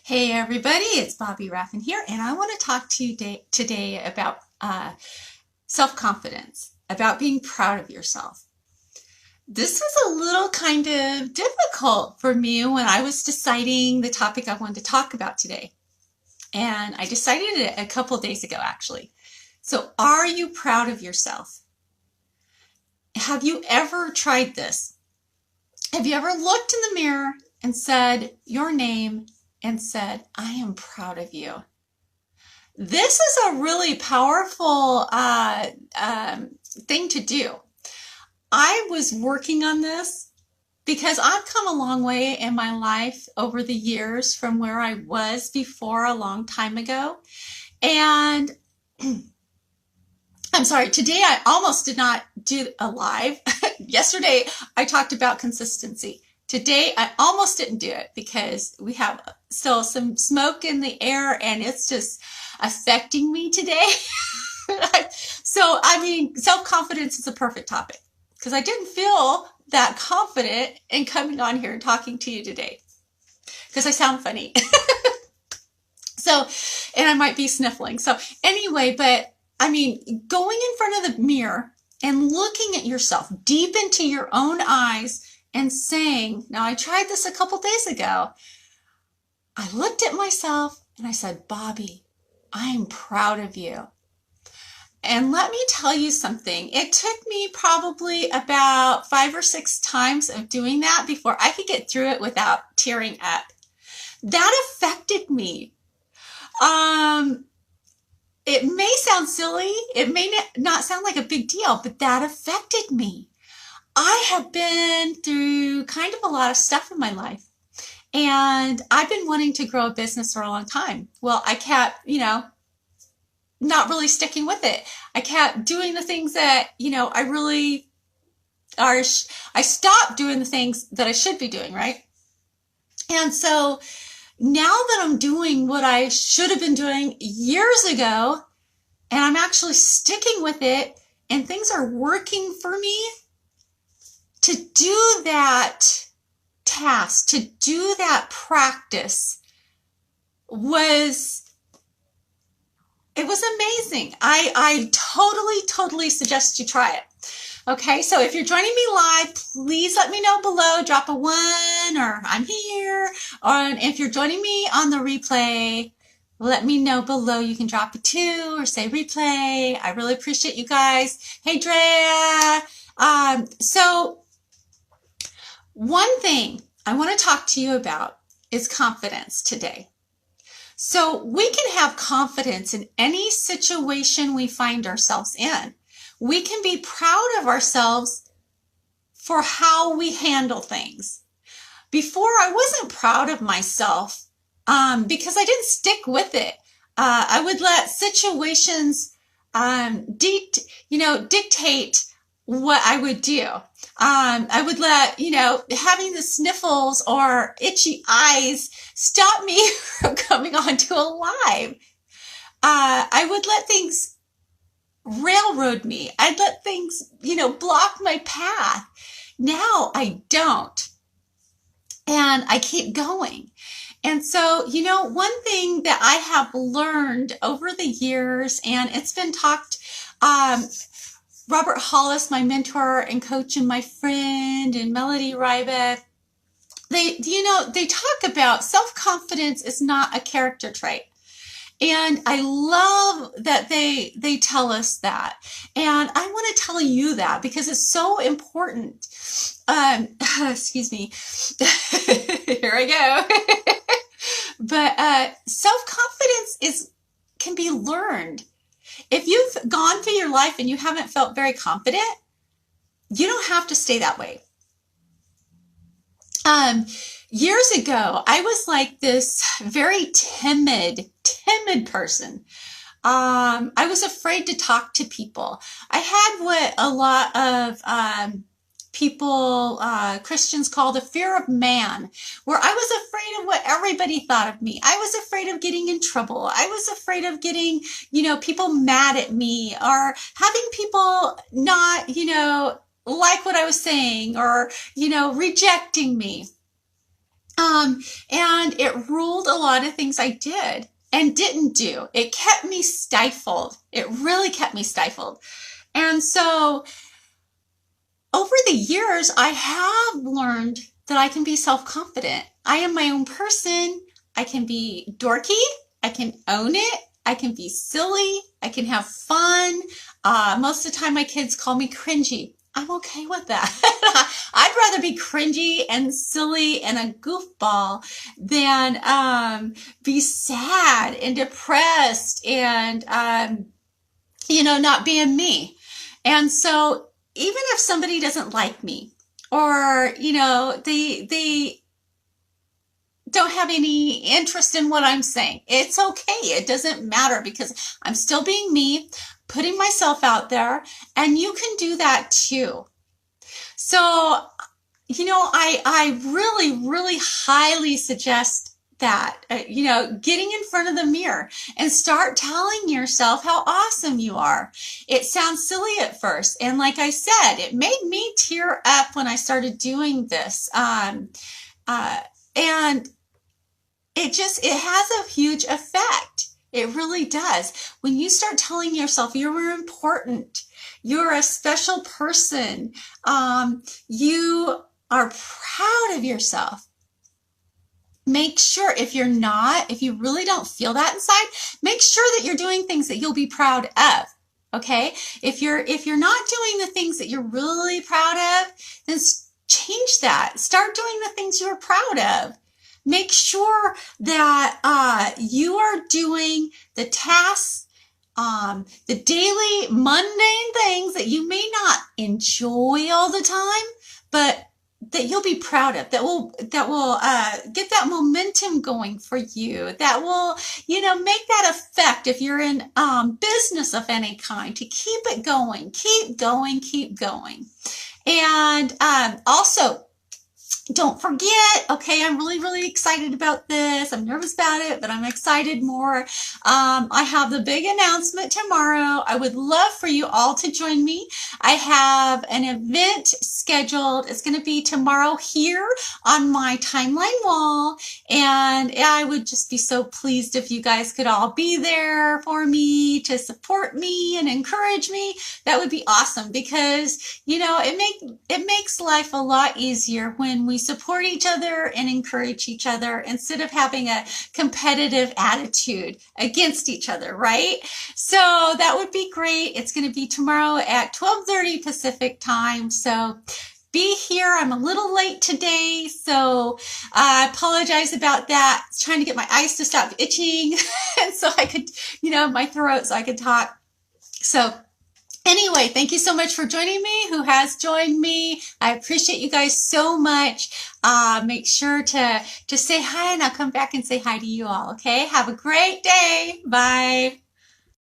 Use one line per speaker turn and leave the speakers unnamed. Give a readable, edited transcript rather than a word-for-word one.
Hey everybody, it's Bobbi Raffin here, and I want to talk to you today about self-confidence, about being proud of yourself. This was a little kind of difficult for me when I was deciding the topic I wanted to talk about today. And I decided it a couple days ago, actually. So, are you proud of yourself? Have you ever tried this? Have you ever looked in the mirror and said your name and said, I am proud of you? This is a really powerful thing to do. I was working on this because I've come a long way in my life over the years from where I was before a long time ago. And I'm sorry, today I almost did not do a live. Yesterday I talked about consistency. Today I almost didn't do it because we have still some smoke in the air and it's just affecting me today. So, self-confidence is a perfect topic because I didn't feel that confident in coming on here and talking to you today because I sound funny. So, and I might be sniffling. So anyway, going in front of the mirror and looking at yourself deep into your own eyes and saying, now I tried this a couple days ago. I looked at myself and I said, Bobbi, I am proud of you. And let me tell you something. It took me probably about 5 or 6 times of doing that before I could get through it without tearing up. That affected me. It may sound silly. It may not sound like a big deal, but that affected me. I have been through kind of a lot of stuff in my life, and I've been wanting to grow a business for a long time. Well, I kept, not really sticking with it. I kept doing the things that, I really are. I stopped doing the things that I should be doing, right? And so now that I'm doing what I should have been doing years ago, and I'm actually sticking with it, and things are working for me, to do that task, to do that practice was amazing. I totally suggest you try it. Okay, so if you're joining me live, please let me know below. Drop a 1 or I'm here. Or if you're joining me on the replay, let me know below. You can drop a 2 or say replay. I really appreciate you guys. Hey, Drea. So one thing I want to talk to you about is confidence today. So we can have confidence in any situation we find ourselves in. We can be proud of ourselves for how we handle things. Before, I wasn't proud of myself because I didn't stick with it. I would let situations dictate what I would do. I would let, having the sniffles or itchy eyes stop me from coming onto a live. I would let things railroad me. I'd let things, block my path. Now I don't. And I keep going. And so, one thing that I have learned over the years, and it's been talked, Robert Hollis, my mentor and coach and my friend, and Melody Ryback, they talk about self-confidence is not a character trait. And I love that they tell us that. And I want to tell you that because it's so important. Excuse me. Here I go. But self-confidence can be learned. If you've gone through your life and you haven't felt very confident, you don't have to stay that way. Years ago, I was like this very timid person. I was afraid to talk to people. I had what a lot of people, Christians call the fear of man, where I was afraid of what everybody thought of me. I was afraid of getting in trouble. I was afraid of getting, people mad at me or having people not, like what I was saying or, rejecting me. And it ruled a lot of things I did and didn't do. It kept me stifled. It really kept me stifled. And so over the years, I have learned that I can be self-confident. I am my own person. I can be dorky. I can own it. I can be silly. I can have fun. Most of the time, my kids call me cringy. I'm okay with that. I'd rather be cringy and silly and a goofball than be sad and depressed and not being me. And so even if somebody doesn't like me, or they don't have any interest in what I'm saying, it's okay. It doesn't matter, because I'm still being me, putting myself out there, and you can do that too. So, I really, really highly suggest that, getting in front of the mirror and start telling yourself how awesome you are. It sounds silly at first. And like I said, it made me tear up when I started doing this. And it has a huge effect. It really does. When you start telling yourself you're important, you're a special person, you are proud of yourself. Make sure, if you really don't feel that inside, make sure that you're doing things that you'll be proud of. Okay? If you're not doing the things that you're really proud of, then change that. Start doing the things you're proud of. Make sure that you are doing the tasks, the daily mundane things that you may not enjoy all the time, but that you'll be proud of, that will get that momentum going for you, that will, make that effect if you're in business of any kind, to keep it going, keep going, keep going. And also, don't forget, okay, I'm really, really excited about this. I'm nervous about it, but I'm excited more. I have the big announcement tomorrow. I would love for you all to join me. I have an event scheduled. It's going to be tomorrow here on my timeline wall. And I would just be so pleased if you guys could all be there for me, to support me and encourage me. That would be awesome, because, it makes life a lot easier when we support each other and encourage each other, instead of having a competitive attitude against each other, right? So that would be great. It's going to be tomorrow at 12:30 Pacific time. So be here. I'm a little late today, so I apologize about that. I was trying to get my eyes to stop itching and so I could, my throat, so I could talk. So anyway, thank you so much for joining me, who has joined me. I appreciate you guys so much. Make sure to say hi, and I'll come back and say hi to you all, okay? Have a great day. Bye.